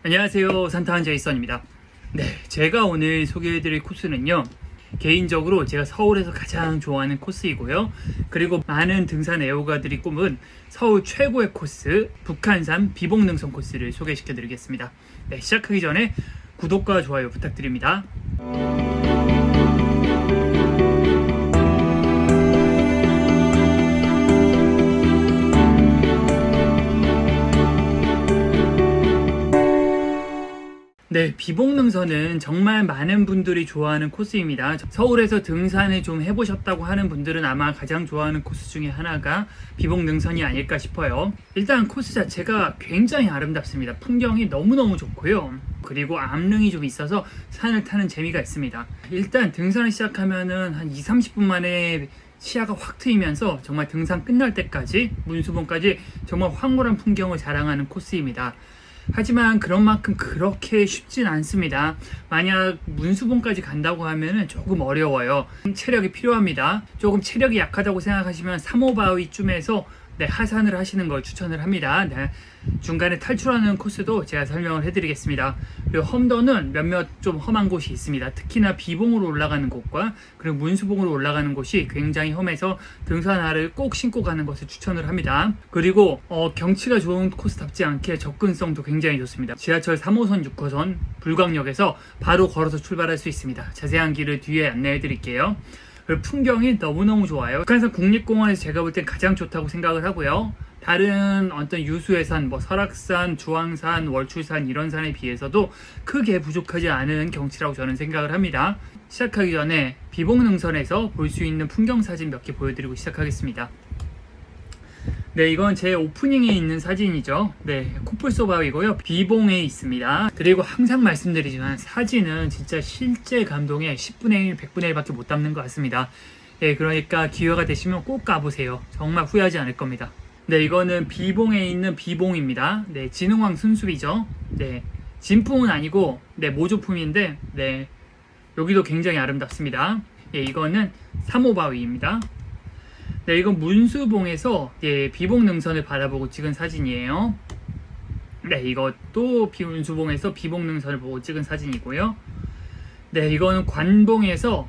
안녕하세요, 산타한 제이선입니다. 네, 제가 오늘 소개해드릴 코스는요, 개인적으로 제가 서울에서 가장 좋아하는 코스이고요, 그리고 많은 등산 애호가들이 꿈은 서울 최고의 코스, 북한산 비봉능선 코스를 소개시켜드리겠습니다. 네, 시작하기 전에 구독과 좋아요 부탁드립니다. 네, 비봉능선은 정말 많은 분들이 좋아하는 코스입니다. 서울에서 등산을 좀 해보셨다고 하는 분들은 아마 가장 좋아하는 코스 중에 하나가 비봉능선이 아닐까 싶어요. 일단 코스 자체가 굉장히 아름답습니다. 풍경이 너무너무 좋고요. 그리고 암릉이 좀 있어서 산을 타는 재미가 있습니다. 일단 등산을 시작하면은 한 20-30분 만에 시야가 확 트이면서 정말 등산 끝날 때까지 문수봉까지 정말 황홀한 풍경을 자랑하는 코스입니다. 하지만 그런 만큼 그렇게 쉽진 않습니다. 만약 문수봉까지 간다고 하면은 조금 어려워요. 체력이 필요합니다. 조금 체력이 약하다고 생각하시면 3호 바위쯤에서 하산을 하시는 걸 추천을 합니다. 중간에 탈출하는 코스도 제가 설명을 해드리겠습니다. 그리고 험도는 몇몇 좀 험한 곳이 있습니다. 특히나 비봉으로 올라가는 곳과 그리고 문수봉으로 올라가는 곳이 굉장히 험해서 등산화를 꼭 신고 가는 것을 추천을 합니다. 그리고 경치가 좋은 코스답지 않게 접근성도 굉장히 좋습니다. 지하철 3호선, 6호선 불광역에서 바로 걸어서 출발할 수 있습니다. 자세한 길을 뒤에 안내해 드릴게요. 그리고 풍경이 너무너무 좋아요. 북한산 국립공원에서 제가 볼 땐 가장 좋다고 생각을 하고요. 다른 어떤 유수의 산, 설악산, 주황산, 월출산 이런 산에 비해서도 크게 부족하지 않은 경치라고 저는 생각을 합니다. 시작하기 전에 비봉능선에서 볼 수 있는 풍경 사진 몇 개 보여드리고 시작하겠습니다. 네, 이건 제 오프닝에 있는 사진이죠. 네, 코뿔소바위고요. 비봉에 있습니다. 그리고 항상 말씀드리지만 사진은 진짜 실제 감동의 10분의 1, 100분의 1밖에 못 담는 것 같습니다. 네, 그러니까 기회가 되시면 꼭 가보세요. 정말 후회하지 않을 겁니다. 네, 이거는 비봉에 있는 비봉입니다. 네, 진흥왕 순숲이죠. 네, 진품은 아니고 모조품인데 여기도 굉장히 아름답습니다. 네, 이거는 3호 바위입니다. 네, 이건 문수봉에서 비봉능선을 바라보고 찍은 사진이에요. 네, 이것도 문수봉에서 비봉능선을 보고 찍은 사진이고요. 네, 이거는 관봉에서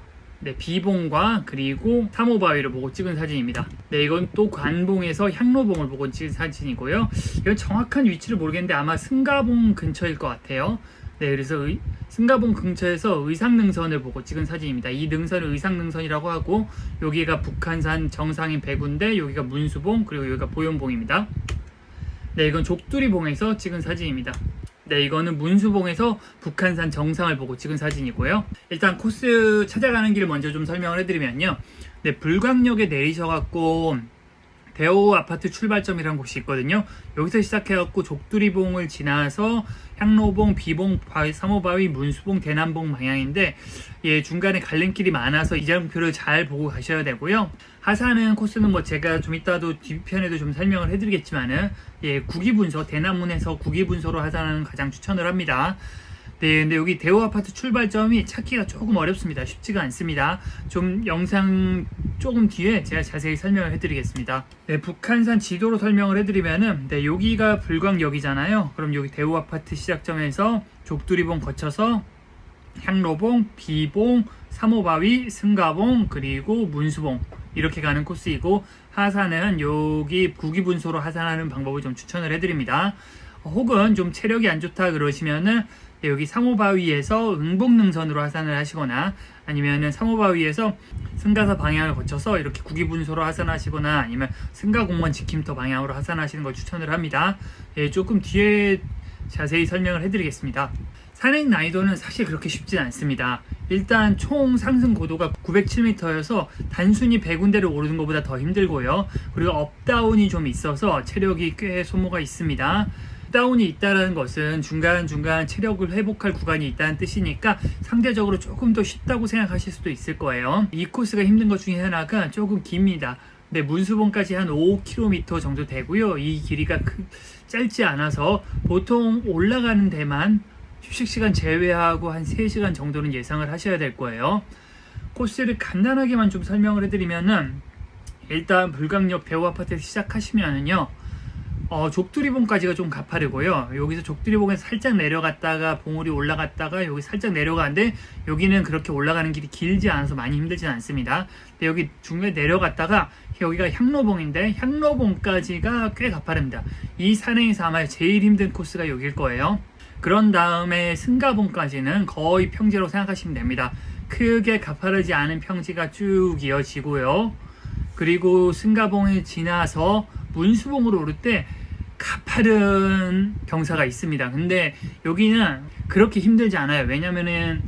비봉과 그리고 3호 바위를 보고 찍은 사진입니다. 네, 이건 또 관봉에서 향로봉을 보고 찍은 사진이고요. 이건 정확한 위치를 모르겠는데 아마 승가봉 근처일 것 같아요. 네, 그래서 승가봉 근처에서 의상능선을 보고 찍은 사진입니다. 이 능선을 의상능선이라고 하고 여기가 북한산 정상인 배구인데 여기가 문수봉 그리고 여기가 보현봉입니다. 네, 이건 족두리봉에서 찍은 사진입니다. 네, 이거는 문수봉에서 북한산 정상을 보고 찍은 사진이고요. 일단 코스 찾아가는 길 먼저 좀 설명을 해드리면요. 네, 불광역에 내리셔갖고 대호 아파트 출발점이라는 곳이 있거든요. 여기서 시작해갖고 족두리봉을 지나서 향로봉, 비봉, 3호 바위, 문수봉, 대남봉 방향인데 중간에 갈림길이 많아서 이정표를 잘 보고 가셔야 되고요. 하산은 코스는 제가 좀 이따도 뒤편에도 좀 설명을 해드리겠지만은 구기분소, 대남문에서 구기분소로 하산하는 가장 추천을 합니다. 네, 근데 여기 대호 아파트 출발점이 찾기가 조금 어렵습니다. 쉽지가 않습니다. 좀 영상 조금 뒤에 제가 자세히 설명을 해드리겠습니다. 네, 북한산 지도로 설명을 해드리면은 여기가 불광역이잖아요. 그럼 여기 대호 아파트 시작점에서 족두리봉 거쳐서 향로봉, 비봉, 3호 바위, 승가봉, 그리고 문수봉 이렇게 가는 코스이고 하산은 여기 구기분소로 하산하는 방법을 좀 추천을 해드립니다. 혹은 좀 체력이 안 좋다 그러시면은 여기 3호 바위에서 응봉능선으로 하산을 하시거나 아니면은 3호 바위에서 승가사 방향을 거쳐서 이렇게 구기분소로 하산하시거나 아니면 승가공원 지킴터 방향으로 하산하시는 걸 추천을 합니다. 조금 뒤에 자세히 설명을 해드리겠습니다. 산행 난이도는 사실 그렇게 쉽진 않습니다. 일단 총 상승 고도가 907m여서 단순히 100군데를 오르는 것보다 더 힘들고요. 그리고 업다운이 좀 있어서 체력이 꽤 소모가 있습니다. 다운이 있다는 것은 중간중간 체력을 회복할 구간이 있다는 뜻이니까 상대적으로 조금 더 쉽다고 생각하실 수도 있을 거예요. 이 코스가 힘든 것 중에 하나가 조금 깁니다. 네, 문수봉까지 한 5km 정도 되고요. 이 길이가 짧지 않아서 보통 올라가는 데만 휴식시간 제외하고 한 3시간 정도는 예상을 하셔야 될 거예요. 코스를 간단하게만 좀 설명을 해드리면은 일단 불광역 대호 아파트에서 시작하시면은요 족두리봉까지가 좀 가파르고요. 여기서 족두리봉에서 살짝 내려갔다가 봉우리 올라갔다가 여기 살짝 내려가는데 여기는 그렇게 올라가는 길이 길지 않아서 많이 힘들진 않습니다. 근데 여기 중간에 내려갔다가 여기가 향로봉인데 향로봉까지가 꽤 가파릅니다. 이 산행에서 아마 제일 힘든 코스가 여길 거예요. 그런 다음에 승가봉까지는 거의 평지라고 생각하시면 됩니다. 크게 가파르지 않은 평지가 쭉 이어지고요. 그리고 승가봉을 지나서 문수봉으로 오를 때 가파른 경사가 있습니다. 근데 여기는 그렇게 힘들지 않아요. 왜냐면은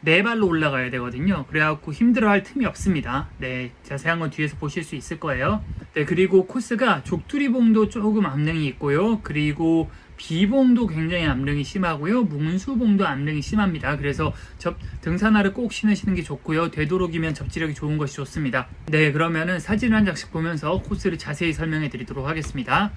네 발로 올라가야 되거든요. 그래갖고 힘들어할 틈이 없습니다. 네, 자세한 건 뒤에서 보실 수 있을 거예요. 네, 그리고 코스가 족두리봉도 조금 암릉이 있고요. 그리고 비봉도 굉장히 암릉이 심하고요. 문수봉도 암릉이 심합니다. 그래서 등산화를 꼭 신으시는 게 좋고요. 되도록이면 접지력이 좋은 것이 좋습니다. 네, 그러면은 사진 한 장씩 보면서 코스를 자세히 설명해 드리도록 하겠습니다.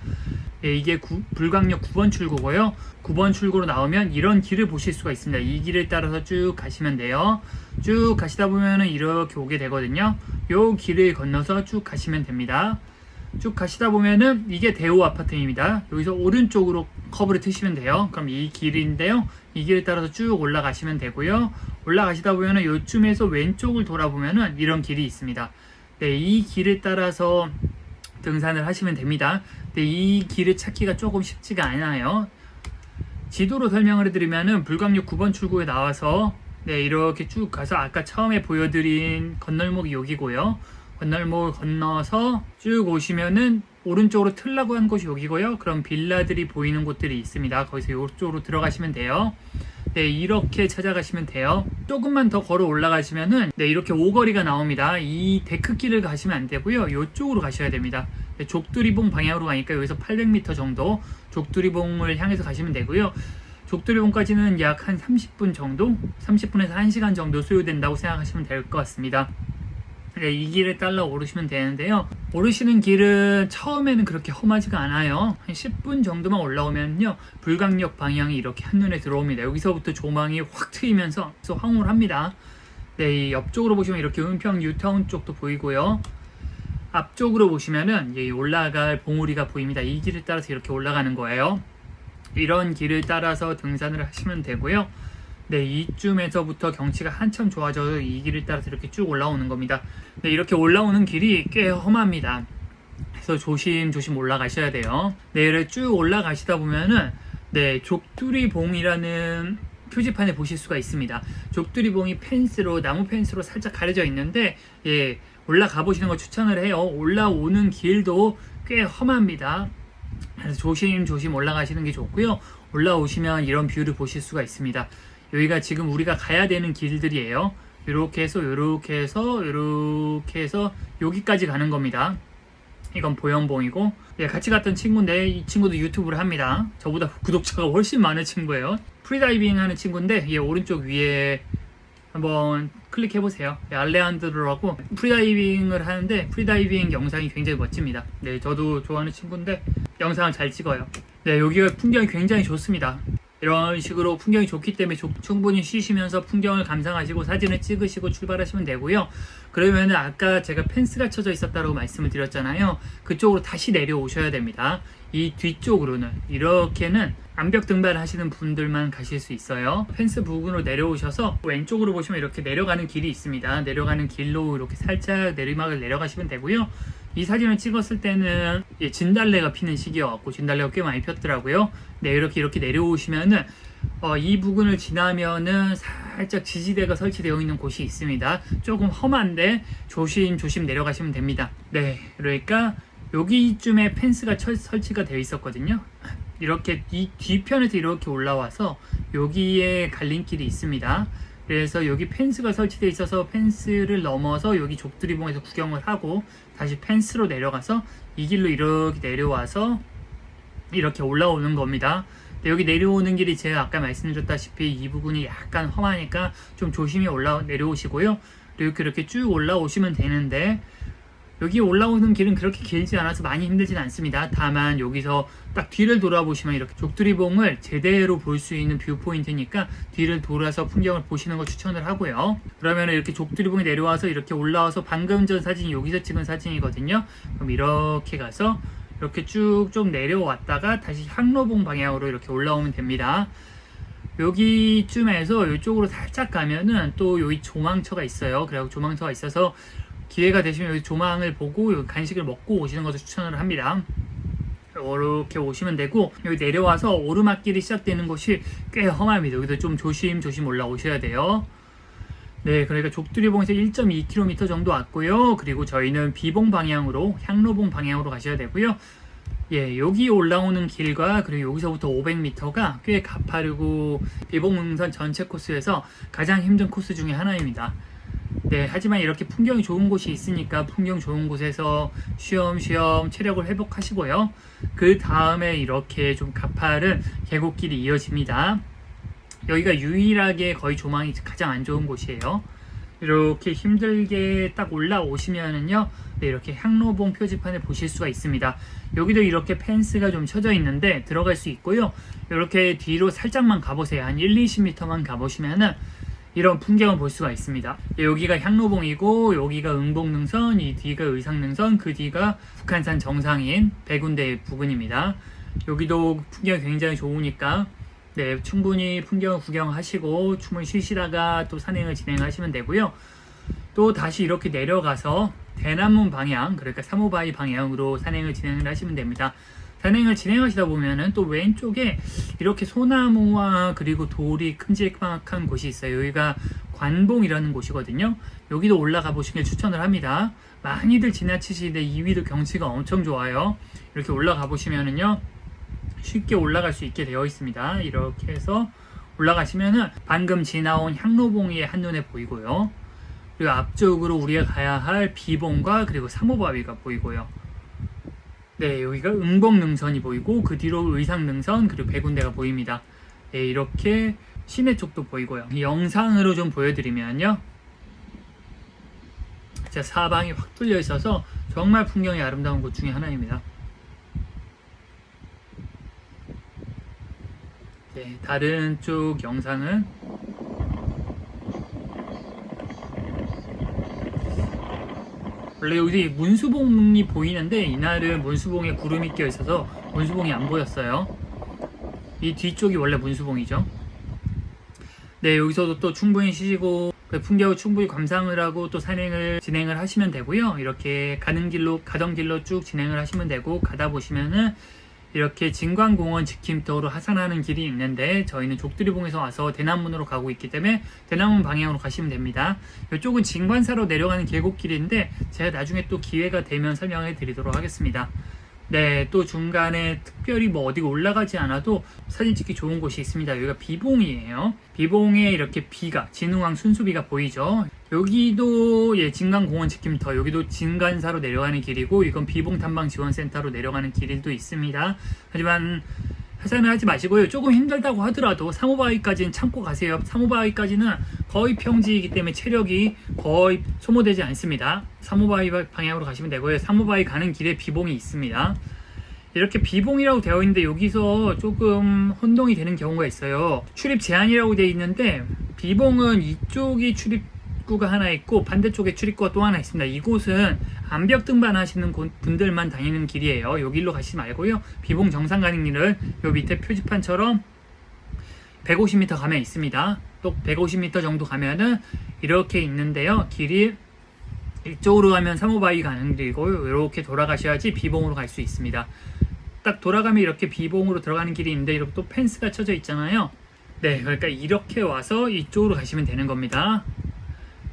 네, 이게 불광역 9번 출구고요. 9번 출구로 나오면 이런 길을 보실 수가 있습니다. 이 길을 따라서 쭉 가시면 돼요. 쭉 가시다 보면은 이렇게 오게 되거든요. 요 길을 건너서 쭉 가시면 됩니다. 쭉 가시다 보면은 이게 대호 아파트입니다. 여기서 오른쪽으로 커브를 트시면 돼요. 그럼 이 길인데요. 이 길을 따라서 쭉 올라가시면 되고요. 올라가시다 보면은 요쯤에서 왼쪽을 돌아보면은 이런 길이 있습니다. 네, 이 길을 따라서 등산을 하시면 됩니다. 근데 이 길을 찾기가 조금 쉽지가 않아요. 지도로 설명을 해드리면은 불광역 9번 출구에 나와서 네, 이렇게 쭉 가서 아까 처음에 보여드린 건널목이 여기고요. 건널목을 건너서 쭉 오시면은 오른쪽으로 틀라고 한 곳이 여기고요. 그럼 빌라들이 보이는 곳들이 있습니다. 거기서 이쪽으로 들어가시면 돼요. 네, 이렇게 찾아가시면 돼요. 조금만 더 걸어 올라가시면은 네, 이렇게 오거리가 나옵니다. 이 데크길을 가시면 안 되고요. 이쪽으로 가셔야 됩니다. 네, 족두리봉 방향으로 가니까 여기서 800m 정도 족두리봉을 향해서 가시면 되고요. 족두리봉까지는 약 한 30분 정도, 30분에서 1시간 정도 소요된다고 생각하시면 될 것 같습니다. 네, 이 길을 따라 오르시면 되는데요. 오르시는 길은 처음에는 그렇게 험하지가 않아요. 한 10분 정도만 올라오면요, 불광역 방향이 이렇게 한눈에 들어옵니다. 여기서부터 조망이 확 트이면서 황홀합니다. 네, 이 옆쪽으로 보시면 이렇게 은평 뉴타운 쪽도 보이고요. 앞쪽으로 보시면은 올라갈 봉우리가 보입니다. 이 길을 따라서 이렇게 올라가는 거예요. 이런 길을 따라서 등산을 하시면 되고요. 네, 이쯤에서부터 경치가 한참 좋아져서 이 길을 따라서 이렇게 쭉 올라오는 겁니다. 네, 이렇게 올라오는 길이 꽤 험합니다. 그래서 조심조심 올라가셔야 돼요. 네, 이렇게 쭉 올라가시다 보면은 네, 족두리봉이라는 표지판에 보실 수가 있습니다. 족두리봉이 펜스로, 나무 펜스로 살짝 가려져 있는데 예, 올라가 보시는 걸 추천을 해요. 올라오는 길도 꽤 험합니다. 그래서 조심조심 올라가시는 게 좋고요. 올라오시면 이런 뷰를 보실 수가 있습니다. 여기가 지금 우리가 가야 되는 길들이에요. 이렇게 해서 이렇게 해서 이렇게 해서 여기까지 가는 겁니다. 이건 보현봉이고, 예, 같이 갔던 친구인데 이 친구도 유튜브를 합니다. 저보다 구독자가 훨씬 많은 친구예요. 프리다이빙 하는 친구인데 예, 오른쪽 위에 한번 클릭해보세요. 네, 알레한드로라고 프리다이빙을 하는데 프리다이빙 영상이 굉장히 멋집니다. 네, 저도 좋아하는 친구인데 영상을 잘 찍어요. 네, 여기가 풍경이 굉장히 좋습니다. 이런 식으로 풍경이 좋기 때문에 충분히 쉬시면서 풍경을 감상하시고 사진을 찍으시고 출발하시면 되고요. 그러면 아까 제가 펜스가 쳐져 있었다고 말씀을 드렸잖아요. 그쪽으로 다시 내려오셔야 됩니다. 이 뒤쪽으로는 이렇게는 암벽 등반을 하시는 분들만 가실 수 있어요. 펜스 부근으로 내려오셔서 왼쪽으로 보시면 이렇게 내려가는 길이 있습니다. 내려가는 길로 이렇게 살짝 내리막을 내려가시면 되고요. 이 사진을 찍었을 때는 진달래가 피는 시기여갖고 진달래가 꽤 많이 폈더라고요. 네, 이렇게 내려오시면은 이 부근을 지나면은 살짝 지지대가 설치되어 있는 곳이 있습니다. 조금 험한데 조심조심 내려가시면 됩니다. 네, 그러니까 여기쯤에 펜스가 설치가 되어 있었거든요. 이렇게 이 뒤편에서 이렇게 올라와서 여기에 갈림길이 있습니다. 그래서 여기 펜스가 설치되어 있어서 펜스를 넘어서 여기 족두리봉에서 구경을 하고 다시 펜스로 내려가서 이 길로 이렇게 내려와서 이렇게 올라오는 겁니다. 여기 내려오는 길이 제가 아까 말씀드렸다시피 이 부분이 약간 험하니까 좀 조심히 내려오시고요. 이렇게 쭉 올라오시면 되는데 여기 올라오는 길은 그렇게 길지 않아서 많이 힘들진 않습니다. 다만 여기서 딱 뒤를 돌아보시면 이렇게 족두리봉을 제대로 볼 수 있는 뷰 포인트니까 뒤를 돌아서 풍경을 보시는 걸 추천을 하고요. 그러면 이렇게 족두리봉에 내려와서 이렇게 올라와서 방금 전 사진이 여기서 찍은 사진이거든요. 그럼 이렇게 가서 이렇게 쭉쭉 내려왔다가 다시 향로봉 방향으로 이렇게 올라오면 됩니다. 여기쯤에서 이쪽으로 살짝 가면은 또 여기 조망처가 있어요. 그리고 조망처가 있어서 기회가 되시면 여기 조망을 보고 여기 간식을 먹고 오시는 것을 추천을 합니다. 이렇게 오시면 되고, 여기 내려와서 오르막길이 시작되는 곳이 꽤 험합니다. 여기도 좀 조심조심 올라오셔야 돼요. 네, 그러니까 족두리봉에서 1.2km 정도 왔고요. 그리고 저희는 비봉 방향으로, 향로봉 방향으로 가셔야 되고요. 예, 여기 올라오는 길과 그리고 여기서부터 500m가 꽤 가파르고 비봉능선 전체 코스에서 가장 힘든 코스 중에 하나입니다. 네, 하지만 이렇게 풍경이 좋은 곳이 있으니까 풍경 좋은 곳에서 쉬엄쉬엄 체력을 회복하시고요. 그 다음에 이렇게 좀 가파른 계곡길이 이어집니다. 여기가 유일하게 거의 조망이 가장 안 좋은 곳이에요. 이렇게 힘들게 딱 올라오시면은요, 네, 이렇게 향로봉 표지판을 보실 수가 있습니다. 여기도 이렇게 펜스가 좀 쳐져 있는데 들어갈 수 있고요. 이렇게 뒤로 살짝만 가보세요. 한 1-20m만 가보시면은 이런 풍경을 볼 수가 있습니다. 여기가 향로봉이고, 여기가 응봉능선, 이 뒤가 의상능선, 그 뒤가 북한산 정상인 백운대 부근입니다. 여기도 풍경이 굉장히 좋으니까 네, 충분히 풍경을 구경하시고 충분히 쉬시다가 또 산행을 진행하시면 되고요. 또 다시 이렇게 내려가서 대남문 방향, 그러니까 사모바이 방향으로 산행을 진행을 하시면 됩니다. 산행을 진행하시다 보면은 또 왼쪽에 이렇게 소나무와 그리고 돌이 큼지막한 곳이 있어요. 여기가 관봉이라는 곳이거든요. 여기도 올라가 보시길 추천을 합니다. 많이들 지나치시는데 이 위도 경치가 엄청 좋아요. 이렇게 올라가 보시면은요, 쉽게 올라갈 수 있게 되어 있습니다. 이렇게 해서 올라가시면은 방금 지나온 향로봉이 한눈에 보이고요. 그리고 앞쪽으로 우리가 가야 할 비봉과 그리고 사모바위가 보이고요. 네, 여기가 응봉능선이 보이고 그 뒤로 의상능선 그리고 백운대가 보입니다. 네, 이렇게 시내 쪽도 보이고요. 영상으로 좀 보여드리면요, 진짜 사방이 확 뚫려 있어서 정말 풍경이 아름다운 곳 중에 하나입니다. 네, 다른 쪽 영상은 원래 여기 문수봉이 보이는데 이날은 문수봉에 구름이 껴 있어서 문수봉이 안 보였어요. 이 뒤쪽이 원래 문수봉이죠. 네, 여기서도 또 충분히 쉬시고 그 풍경을 충분히 감상을 하고 또 산행을 진행을 하시면 되고요. 이렇게 가던 길로 쭉 진행을 하시면 되고, 가다 보시면은 이렇게 진관공원 지킴터로 하산하는 길이 있는데 저희는 족두리봉에서 와서 대남문으로 가고 있기 때문에 대남문 방향으로 가시면 됩니다. 이쪽은 진관사로 내려가는 계곡길인데 제가 나중에 또 기회가 되면 설명해 드리도록 하겠습니다. 네, 또 중간에 특별히 뭐 어디 올라가지 않아도 사진 찍기 좋은 곳이 있습니다. 여기가 비봉이에요. 비봉에 이렇게 비가, 진흥왕 순수비가 보이죠. 여기도 예, 진관공원 지킴터, 여기도 진관사로 내려가는 길이고, 이건 비봉탐방지원센터로 내려가는 길도 있습니다. 하지만 하산을 하지 마시고요. 조금 힘들다고 하더라도 사모바위까지는 참고 가세요. 사모바위까지는 거의 평지이기 때문에 체력이 거의 소모되지 않습니다. 사모바위 방향으로 가시면 되고요. 사모바위 가는 길에 비봉이 있습니다. 이렇게 비봉이라고 되어 있는데 여기서 조금 혼동이 되는 경우가 있어요. 출입 제한이라고 되어 있는데 비봉은 이쪽이 출입구가 하나 있고 반대쪽에 출입구가 또 하나 있습니다. 이곳은 암벽 등반하시는 분들만 다니는 길이에요. 요 길로 가시지 말고요. 비봉 정상 가는 길은 요 밑에 표지판처럼 150m 가면 있습니다. 또 150m 정도 가면은 이렇게 있는데요. 길이 이쪽으로 가면 사모바위 가는 길이고, 이렇게 돌아가셔야지 비봉으로 갈 수 있습니다. 딱 돌아가면 이렇게 비봉으로 들어가는 길이 있는데 이렇게 또 펜스가 쳐져 있잖아요. 네, 그러니까 이렇게 와서 이쪽으로 가시면 되는 겁니다.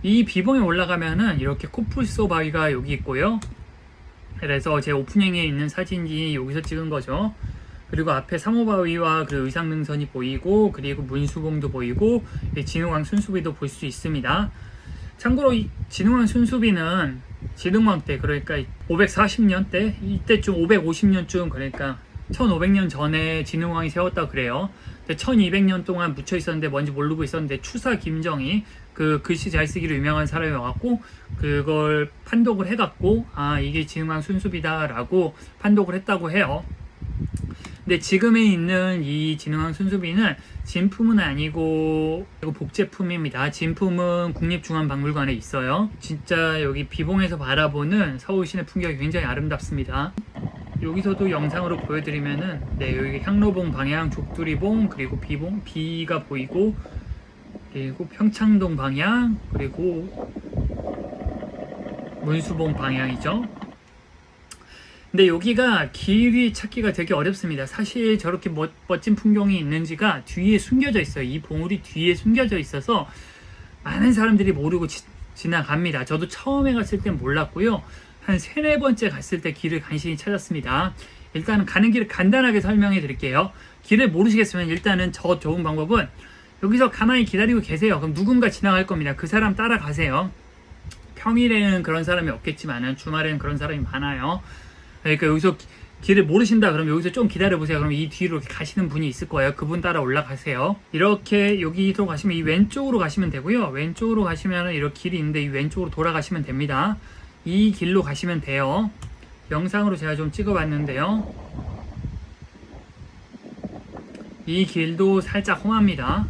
이 비봉에 올라가면은 이렇게 코뿔소 바위가 여기 있고요. 그래서 제 오프닝에 있는 사진이 여기서 찍은 거죠. 그리고 앞에 사모바위와 그 의상능선이 보이고, 그리고 문수봉도 보이고, 진흥왕 순수비도 볼 수 있습니다. 참고로 이 진흥왕 순수비는 진흥왕 때, 그러니까 540년 때, 이때쯤 550년쯤, 그러니까 1500년 전에 진흥왕이 세웠다 그래요. 근데 1200년 동안 묻혀 있었는데 뭔지 모르고 있었는데 추사 김정이 그 글씨 잘 쓰기로 유명한 사람이 와갖고 그걸 판독을 해갖고 아, 이게 진흥왕 순수비다 라고 판독을 했다고 해요. 근데 지금에 있는 이 진흥왕 순수비는 진품은 아니고 복제품입니다. 진품은 국립중앙박물관에 있어요. 진짜 여기 비봉에서 바라보는 서울 시내 풍경이 굉장히 아름답습니다. 여기서도 영상으로 보여드리면은 네, 여기 향로봉 방향 족두리봉 그리고 비봉 비가 보이고, 그리고 평창동 방향 그리고 문수봉 방향이죠. 근데 여기가 길이 찾기가 되게 어렵습니다. 사실 저렇게 멋진 풍경이 있는지가 뒤에 숨겨져 있어요. 이 봉우리 뒤에 숨겨져 있어서 많은 사람들이 모르고 지나갑니다. 저도 처음에 갔을 땐 몰랐고요. 한 3, 4번째 갔을 때 길을 간신히 찾았습니다. 일단 가는 길을 간단하게 설명해 드릴게요. 길을 모르시겠으면 일단은 저 좋은 방법은 여기서 가만히 기다리고 계세요. 그럼 누군가 지나갈 겁니다. 그 사람 따라가세요. 평일에는 그런 사람이 없겠지만 주말에는 그런 사람이 많아요. 그러니까 여기서 길을 모르신다 그러면 여기서 좀 기다려보세요. 그럼 이 뒤로 가시는 분이 있을 거예요. 그분 따라 올라가세요. 이렇게 여기로 가시면 이 왼쪽으로 가시면 되고요. 왼쪽으로 가시면 이렇게 길이 있는데 이 왼쪽으로 돌아가시면 됩니다. 이 길로 가시면 돼요. 영상으로 제가 좀 찍어봤는데요. 이 길도 살짝 험합니다.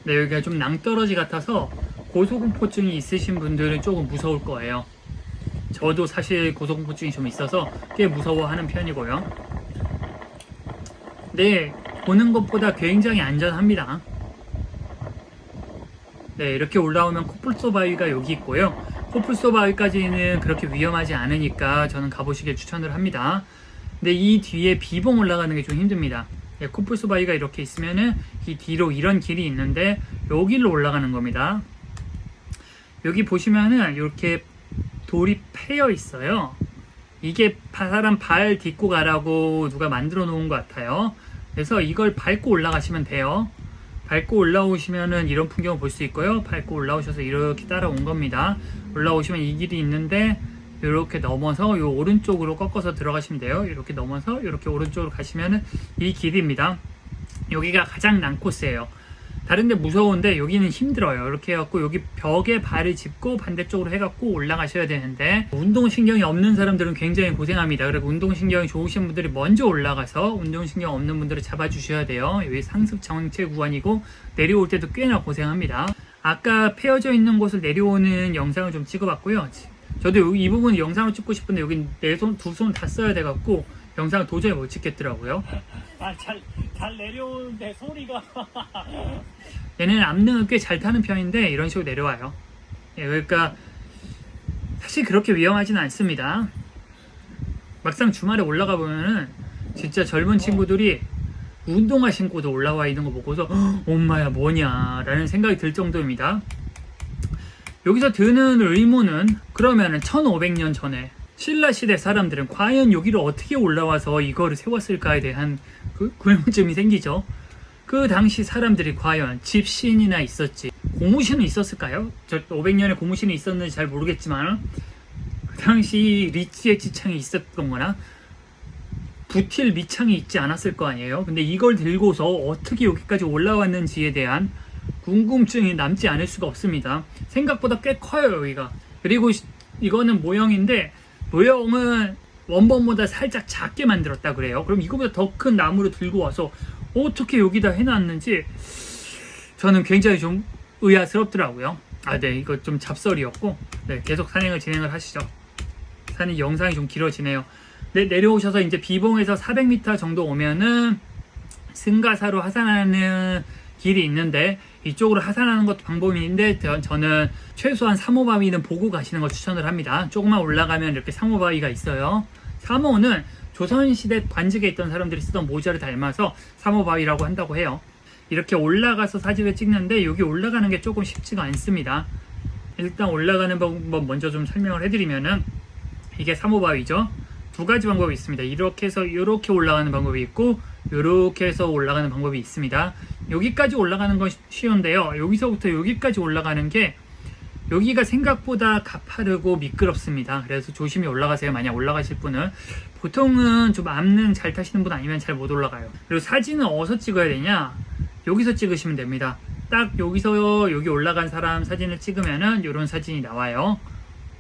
네, 여기가 좀 낭떠러지 같아서 고소공포증이 있으신 분들은 조금 무서울 거예요. 저도 사실 고소공포증이 좀 있어서 꽤 무서워하는 편이고요. 네, 보는 것보다 굉장히 안전합니다. 네, 이렇게 올라오면 코뿔소 바위가 여기 있고요. 코뿔소 바위까지는 그렇게 위험하지 않으니까 저는 가보시길 추천을 합니다. 근데 이 뒤에 비봉 올라가는 게 좀 힘듭니다. 네, 코뿔소 바위가 이렇게 있으면은 이 뒤로 이런 길이 있는데 여기로 올라가는 겁니다. 여기 보시면은 이렇게 돌이 패여 있어요. 이게 사람 발 딛고 가라고 누가 만들어 놓은 것 같아요. 그래서 이걸 밟고 올라가시면 돼요. 밟고 올라오시면은 이런 풍경을 볼 수 있고요. 밟고 올라오셔서 이렇게 따라온 겁니다. 올라오시면 이 길이 있는데 이렇게 넘어서 이 오른쪽으로 꺾어서 들어가시면 돼요. 이렇게 넘어서 이렇게 오른쪽으로 가시면은 이 길입니다. 여기가 가장 난 코스예요. 다른데 무서운데 여기는 힘들어요. 이렇게 해갖고 여기 벽에 발을 짚고 반대쪽으로 해갖고 올라가셔야 되는데 운동신경이 없는 사람들은 굉장히 고생합니다. 그리고 운동신경이 좋으신 분들이 먼저 올라가서 운동신경 없는 분들을 잡아주셔야 돼요. 여기 상습 정체 구간이고 내려올 때도 꽤나 고생합니다. 아까 패여져 있는 곳을 내려오는 영상을 좀 찍어봤고요. 저도 이 부분 영상을 찍고 싶은데 여기 내 손, 두 손 다 써야 돼갖고 영상을 도저히 못 찍겠더라고요. 잘 내려오는데 소리가 얘는 암릉을 꽤 잘 타는 편인데 이런 식으로 내려와요. 예, 그러니까 사실 그렇게 위험하지는 않습니다. 막상 주말에 올라가 보면은 진짜 젊은 친구들이 운동화 신고도 올라와 있는 거 보고서 엄마야 뭐냐 라는 생각이 들 정도입니다. 여기서 드는 의문은 그러면은 1500년 전에 신라시대 사람들은 과연 여기를 어떻게 올라와서 이거를 세웠을까에 대한 그 의문점이 생기죠. 그 당시 사람들이 과연 집신이나 있었지 고무신은 있었을까요? 저 500년에 고무신이 있었는지 잘 모르겠지만 그 당시 리치의 지창이 있었던 거나 부틸 밑창이 있지 않았을 거 아니에요. 근데 이걸 들고서 어떻게 여기까지 올라왔는지에 대한 궁금증이 남지 않을 수가 없습니다. 생각보다 꽤 커요 여기가. 그리고 이거는 모형인데 모형은 원본보다 살짝 작게 만들었다 그래요. 그럼 이거보다 더 큰 나무를 들고 와서 어떻게 여기다 해놨는지 저는 굉장히 좀 의아스럽더라고요. 네, 이거 좀 잡설이었고, 네, 계속 산행을 진행을 하시죠. 산행 영상이 좀 길어지네요. 네, 내려오셔서 이제 비봉에서 400m 정도 오면은 승가사로 하산하는 길이 있는데 이쪽으로 하산하는 것도 방법인데 저는 최소한 3호 바위는 보고 가시는 걸 추천을 합니다. 조금만 올라가면 이렇게 3호 바위가 있어요. 3호는 조선시대 관직에 있던 사람들이 쓰던 모자를 닮아서 3호 바위라고 한다고 해요. 이렇게 올라가서 사진을 찍는데 여기 올라가는 게 조금 쉽지가 않습니다. 일단 올라가는 방법 먼저 좀 설명을 해드리면은 이게 3호 바위죠. 두 가지 방법이 있습니다. 이렇게 해서 이렇게 올라가는 방법이 있고 이렇게 해서 올라가는 방법이 있습니다. 여기까지 올라가는 건 쉬운데요. 여기서부터 여기까지 올라가는 게 여기가 생각보다 가파르고 미끄럽습니다. 그래서 조심히 올라가세요. 만약 올라가실 분은. 보통은 좀 암릉 잘 타시는 분 아니면 잘 못 올라가요. 그리고 사진은 어디서 찍어야 되냐? 여기서 찍으시면 됩니다. 딱 여기서 여기 올라간 사람 사진을 찍으면은 이런 사진이 나와요.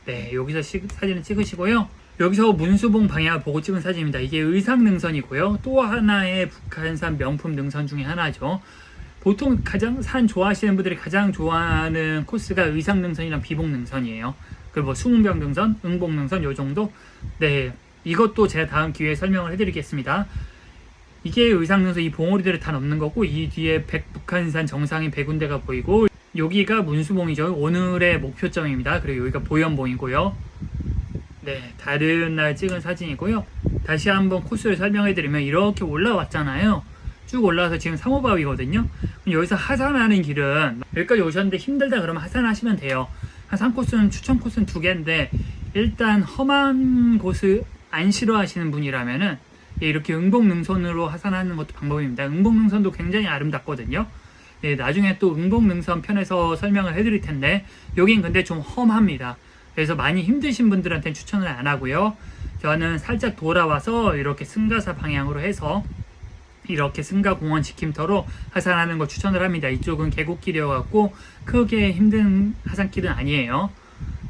네, 여기서 사진을 찍으시고요. 여기서 문수봉 방향을 보고 찍은 사진입니다. 이게 의상능선이고요. 또 하나의 북한산 명품 능선 중에 하나죠. 보통 가장 산 좋아하시는 분들이 가장 좋아하는 코스가 의상능선이랑 비봉능선이에요. 그리고 뭐 수문병능선, 응봉능선 요 정도. 네, 이것도 제가 다음 기회에 설명을 해드리겠습니다. 이게 의상능선 이 봉우리들을 다 넘는 거고, 이 뒤에 북한산 정상인 백운대가 보이고, 여기가 문수봉이죠. 오늘의 목표점입니다. 그리고 여기가 보현봉이고요. 네, 다른 날 찍은 사진이고요. 다시 한번 코스를 설명해드리면 이렇게 올라왔잖아요. 쭉 올라와서 지금 상호바위거든요. 여기서 하산하는 길은 여기까지 오셨는데 힘들다 그러면 하산하시면 돼요. 하산 코스는 추천 코스는 2개인데 일단 험한 곳을 안 싫어하시는 분이라면은 이렇게 응봉능선으로 하산하는 것도 방법입니다. 응봉능선도 굉장히 아름답거든요. 네, 나중에 또 응봉능선 편에서 설명을 해드릴 텐데 여긴 근데 좀 험합니다. 그래서 많이 힘드신 분들한테는 추천을 안 하고요. 저는 살짝 돌아와서 이렇게 승가사 방향으로 해서 이렇게 승가공원 지킴터로 하산하는 걸 추천을 합니다. 이쪽은 계곡길이어갖고 크게 힘든 하산길은 아니에요.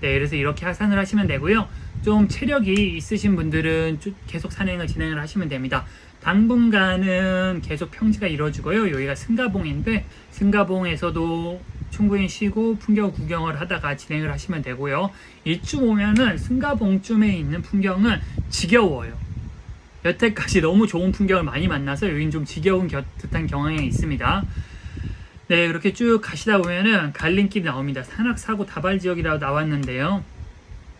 네, 그래서 이렇게 하산을 하시면 되고요. 좀 체력이 있으신 분들은 계속 산행을 진행을 하시면 됩니다. 당분간은 계속 평지가 이루어지고요. 여기가 승가봉인데 승가봉에서도 충분히 쉬고 풍경 구경을 하다가 진행을 하시면 되고요. 이쯤 오면은 승가봉쯤에 있는 풍경은 지겨워요. 여태까지 너무 좋은 풍경을 많이 만나서 여긴 좀 지겨운 듯한 경향이 있습니다. 네, 그렇게 쭉 가시다 보면은 갈림길이 나옵니다. 산악사고 다발지역이라고 나왔는데요.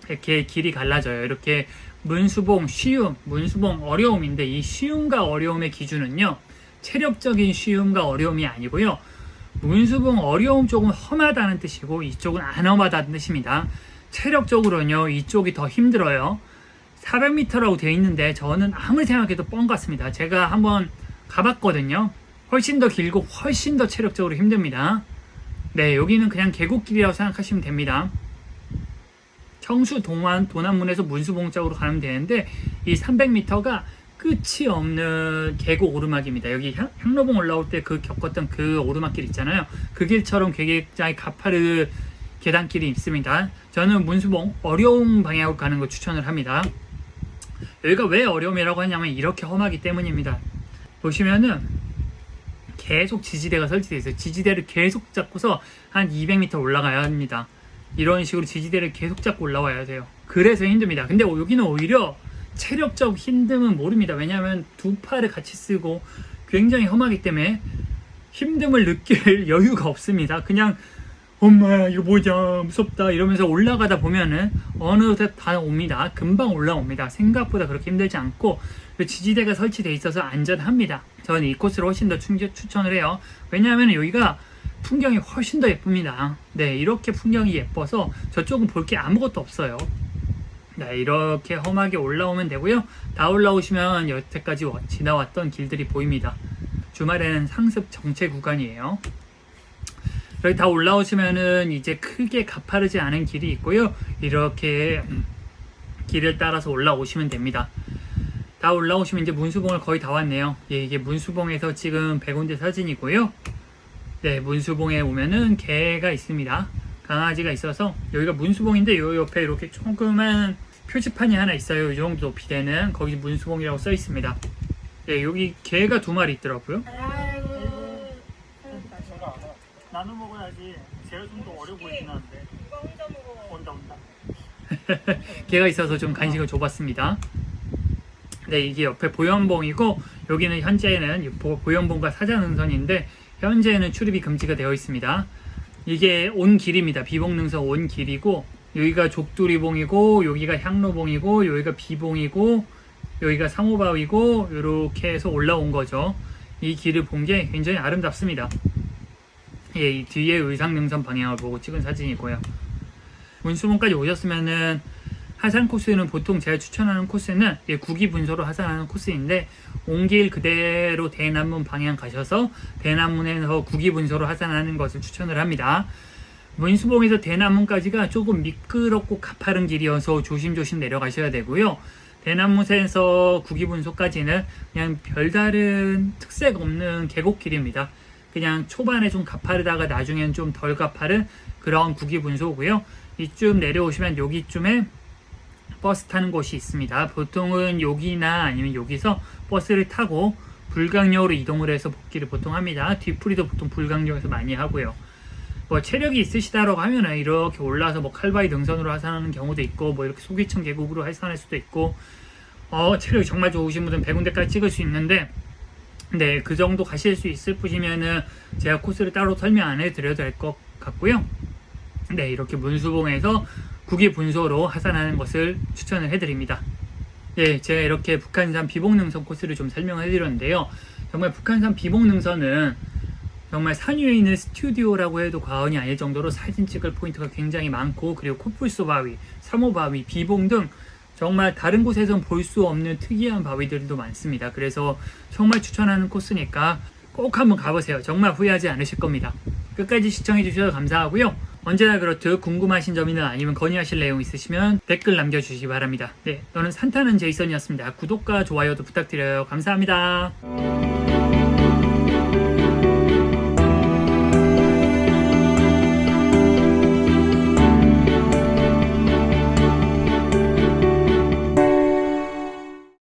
이렇게 길이 갈라져요. 이렇게 문수봉, 쉬움, 문수봉, 어려움인데 이 쉬움과 어려움의 기준은요. 체력적인 쉬움과 어려움이 아니고요. 문수봉 어려움 쪽은 험하다는 뜻이고 이쪽은 안 험하다는 뜻입니다. 체력적으로는요. 이쪽이 더 힘들어요. 400m라고 되어 있는데 저는 아무리 생각해도 뻥 같습니다. 제가 한번 가봤거든요. 훨씬 더 길고 훨씬 더 체력적으로 힘듭니다. 네, 여기는 그냥 계곡길이라고 생각하시면 됩니다. 청수 도남문에서 문수봉 쪽으로 가면 되는데 이 300m가 끝이 없는 계곡 오르막입니다. 여기 향로봉 올라올 때 겪었던 그 오르막길 있잖아요. 그 길처럼 굉장히 가파른 계단길이 있습니다. 저는 문수봉 어려운 방향으로 가는 걸 추천을 합니다. 여기가 왜 어려움이라고 하냐면 이렇게 험하기 때문입니다. 보시면은 계속 지지대가 설치되어 있어요. 지지대를 계속 잡고서 한 200m 올라가야 합니다. 이런 식으로 지지대를 계속 잡고 올라와야 돼요. 그래서 힘듭니다. 근데 여기는 오히려 체력적 힘듦은 모릅니다. 왜냐하면 두 팔을 같이 쓰고 굉장히 험하기 때문에 힘듦을 느낄 여유가 없습니다. 그냥 엄마 이거 뭐냐 무섭다 이러면서 올라가다 보면은 어느새 다 옵니다. 금방 올라옵니다. 생각보다 그렇게 힘들지 않고 지지대가 설치되어 있어서 안전합니다. 저는 이 코스를 훨씬 더 추천을 해요. 왜냐하면 여기가 풍경이 훨씬 더 예쁩니다. 네, 이렇게 풍경이 예뻐서 저쪽은 볼 게 아무것도 없어요. 네, 이렇게 험하게 올라오면 되고요. 다 올라오시면 여태까지 지나왔던 길들이 보입니다. 주말에는 상습 정체 구간이에요. 여기 다 올라오시면은 이제 크게 가파르지 않은 길이 있고요. 이렇게 길을 따라서 올라오시면 됩니다. 다 올라오시면 이제 문수봉을 거의 다 왔네요. 예, 이게 문수봉에서 찍은 백운대 사진이고요. 네, 문수봉에 오면은 개가 있습니다. 강아지가 있어서 여기가 문수봉인데 요 옆에 이렇게 조그만 표지판이 하나 있어요. 이 정도 높이 되는 거기 문수봉이라고 써 있습니다. 네, 여기 개가 2마리 있더라고요. 나눠 먹어야지. 제가 좀 더 어려 보이긴 하는데. 혼자 먹어. 온다. 개가 있어서 좀 간식을 줘봤습니다. 네, 이게 옆에 보현봉이고 여기는 현재는 보현봉과 사자능선인데 현재는 출입이 금지가 되어 있습니다. 이게 온 길입니다. 비봉능선 온 길이고 여기가 족두리봉이고 여기가 향로봉이고 여기가 비봉이고 여기가 상호바위고 이렇게 해서 올라온 거죠. 이 길을 본 게 굉장히 아름답습니다. 예, 이 뒤에 의상능선 방향을 보고 찍은 사진이고요. 문수봉까지 오셨으면은 하산 코스는 보통 제가 추천하는 코스는 구기분소로 하산하는 코스인데 온 길 그대로 대남문 방향 가셔서 대남문에서 구기분소로 하산하는 것을 추천을 합니다. 문수봉에서 대남문까지가 조금 미끄럽고 가파른 길이어서 조심조심 내려가셔야 되고요. 대남문에서 구기분소까지는 그냥 별다른 특색 없는 계곡길입니다. 그냥 초반에 좀 가파르다가 나중엔 좀 덜 가파른 그런 구기분소고요. 이쯤 내려오시면 여기쯤에 버스 타는 곳이 있습니다. 보통은 여기나 아니면 여기서 버스를 타고 불강력으로 이동을 해서 복귀를 보통 합니다. 뒤풀이도 보통 불강력에서 많이 하고요. 뭐 체력이 있으시다라고 하면은 이렇게 올라서 뭐 칼바위 능선으로 하산하는 경우도 있고, 뭐 이렇게 소기청 계곡으로 하산할 수도 있고, 체력이 정말 좋으신 분들은 100군데까지 찍을 수 있는데, 네, 그 정도 가실 수 있을 분이면은 제가 코스를 따로 설명 안 해드려도 될 것 같고요. 네, 이렇게 문수봉에서 국외 분소로 하산하는 것을 추천을 해드립니다. 네, 제가 이렇게 북한산 비봉능선 코스를 좀 설명을 해드렸는데요. 정말 북한산 비봉능선은 정말 산 위에 있는 스튜디오라고 해도 과언이 아닐 정도로 사진 찍을 포인트가 굉장히 많고, 그리고 코뿔소 바위, 사모 바위, 비봉 등 정말 다른 곳에선 볼 수 없는 특이한 바위들도 많습니다. 그래서 정말 추천하는 코스니까 꼭 한번 가보세요. 정말 후회하지 않으실 겁니다. 끝까지 시청해 주셔서 감사하고요. 언제나 그렇듯 궁금하신 점이나 아니면 건의하실 내용 있으시면 댓글 남겨주시기 바랍니다. 네, 저는 산타는 제이슨이었습니다. 구독과 좋아요도 부탁드려요. 감사합니다.